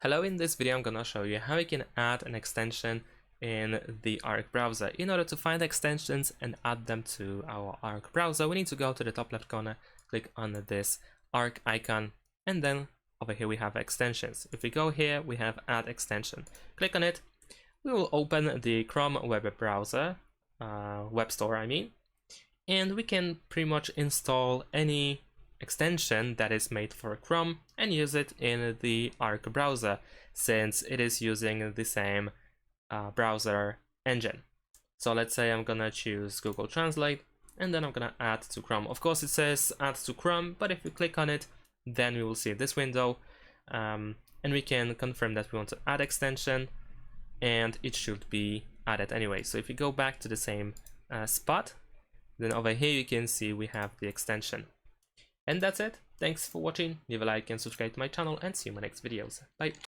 Hello, in this video I'm gonna show you how we can add an extension in the Arc browser. In order to find extensions and add them to our Arc browser, we need to go to the top left corner, click on this Arc icon, and then over here we have extensions. If we go here, we have add extension. Click on it. We will open the Chrome web browser, web store I mean, and we can pretty much install any extension that is made for Chrome and use it in the Arc browser, since it is using the same browser engine. So let's say I'm gonna choose Google Translate, and then I'm gonna add to Chrome. Of course it says add to Chrome, but if we click on it, then we will see this window, and we can confirm that we want to add extension, and it should be added anyway. So if you go back to the same spot, then over here you can see we have the extension. And that's it. Thanks for watching. Leave a like and subscribe to my channel, and see you in my next videos. Bye.